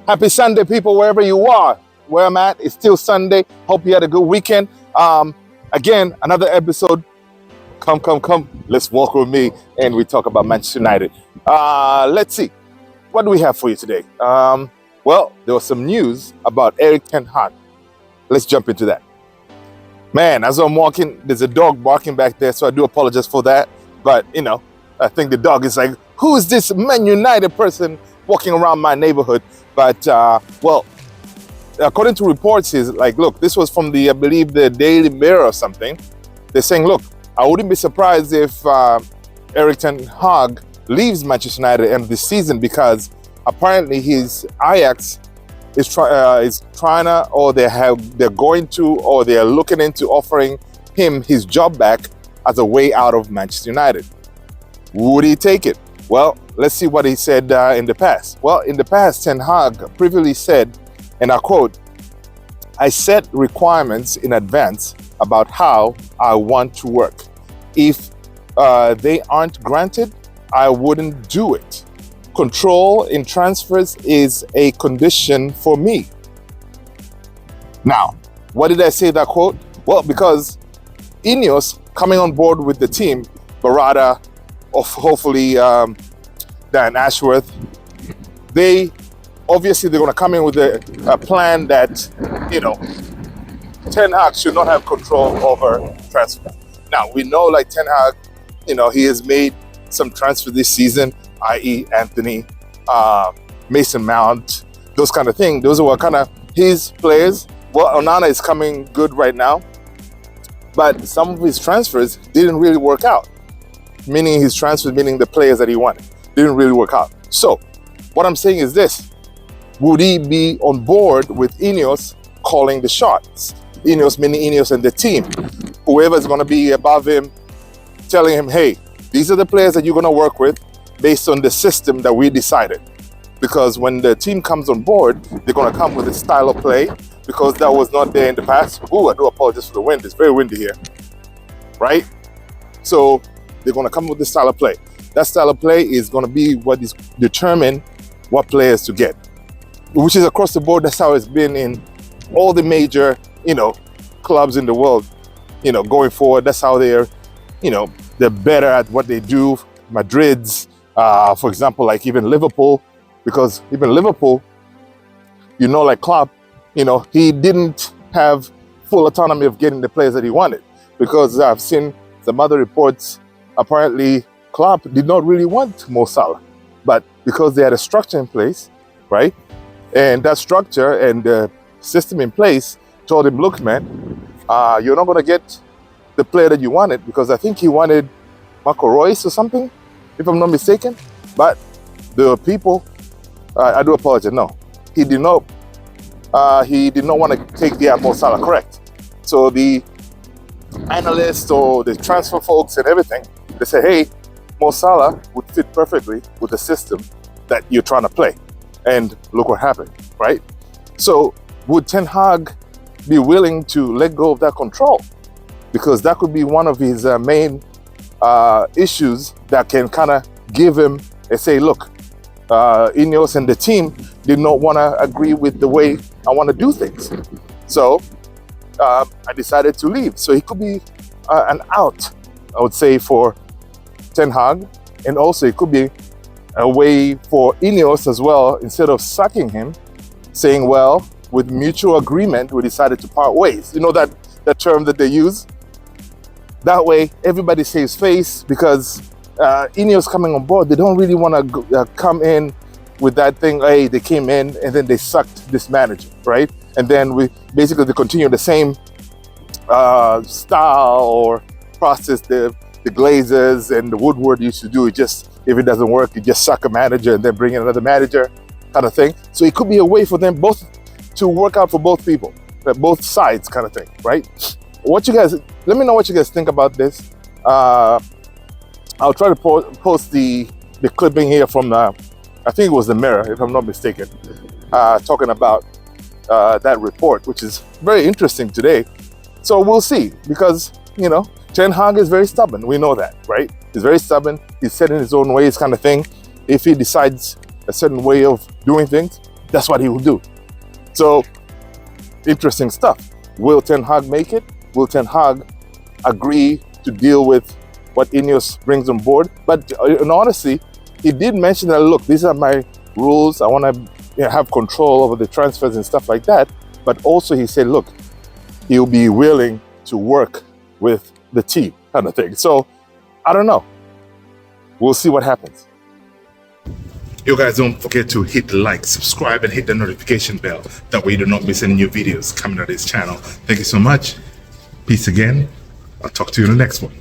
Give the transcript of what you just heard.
Happy Sunday, people, wherever you are. Where I'm at, it's still Sunday. Hope you had a good weekend. Again, another episode. Come. Let's walk with me and we talk about Manchester United. Let's see. What do we have for you today? Well, there was some news about Erik Ten Hag. Let's jump into that. Man, as I'm walking, there's a dog barking back there, so I do apologize for that. But, I think the dog is like, who is this Man United person walking around my neighborhood? But, well, according to reports, is like, look, this was from I believe, the Daily Mirror or something. They're saying, look, I wouldn't be surprised if Erik Ten Hag leaves Manchester United at the end of this season, because apparently his Ajax is trying to, or they're going to, or they're looking into offering him his job back as a way out of Manchester United. Would he take it? Well, let's see what he said in the past. Well, in the past, Ten Hag previously said, and I quote, "I set requirements in advance about how I want to work. If they aren't granted, I wouldn't do it. Control in transfers is a condition for me." Now, what did I say that quote? Well, because Ineos coming on board with the team, Barada, hopefully Dan Ashworth, they're going to come in with a plan that, Ten Hag should not have control over transfer. Now, we know, like, Ten Hag, he has made some transfers this season, i.e. Anthony, Mason Mount, those kind of things. Those were kind of his players. Well, Onana is coming good right now, but some of his transfers didn't really work out. Meaning the players that he wanted didn't really work out. So, what I'm saying is this: would he be on board with Ineos calling the shots? Ineos, meaning Ineos and the team. Whoever's going to be above him, telling him, hey, these are the players that you're going to work with based on the system that we decided. Because when the team comes on board, they're going to come with a style of play, because that was not there in the past. Ooh, I do apologize for the wind. It's very windy here, right? So they're going to come with this style of play. That style of play is going to be what is determine what players to get, which is across the board. That's how it's been in all the major, clubs in the world, going forward. That's how they're better at what they do. Madrid's, for example, like even Liverpool, because even Liverpool, like Klopp, he didn't have full autonomy of getting the players that he wanted, because I've seen some other reports. Apparently, Klopp did not really want Mo Salah, but because they had a structure in place, right? And that structure and the system in place told him, look, man, you're not going to get the player that you wanted, because I think he wanted Marco Reus or something, if I'm not mistaken. But the people, I do apologize, no, he did not want to take the Mo Salah, correct. So the analysts or the transfer folks and everything, they say, hey, Mo Salah would fit perfectly with the system that you're trying to play. And look what happened, right? So would Ten Hag be willing to let go of that control? Because that could be one of his main issues that can kind of give him and say, look, Ineos and the team did not want to agree with the way I want to do things. So I decided to leave. So he could be an out, I would say, for Ten Hag. And also it could be a way for Ineos as well, instead of sacking him, saying, well, with mutual agreement, we decided to part ways. You know that term that they use? That way, everybody saves face, because Ineos coming on board, they don't really want to come in with that thing, hey, they came in and then they sucked this manager, right? And then they continue the same style or process the Glazers and the Woodward used to do. Just, if it doesn't work, you just suck a manager and then bring in another manager, kind of thing. So it could be a way for them both to work out for both people, both sides, kind of thing, right? Let me know what you guys think about this. I'll try to post the clipping here from I think it was the Mirror, if I'm not mistaken, talking about that report, which is very interesting today. So we'll see, because, Ten Hag is very stubborn. We know that, right? He's very stubborn. He's set in his own ways, kind of thing. If he decides a certain way of doing things, that's what he will do. So, interesting stuff. Will Ten Hag make it? Will Ten Hag agree to deal with what Ineos brings on board? But in honesty, he did mention that, look, these are my rules. I want to have control over the transfers and stuff like that. But also he said, look, he'll be willing to work with the team, kind of thing. So, I don't know. We'll see what happens. You guys don't forget to hit like, subscribe, and hit the notification bell. That way you do not miss any new videos coming on this channel. Thank you so much. Peace again. I'll talk to you in the next one.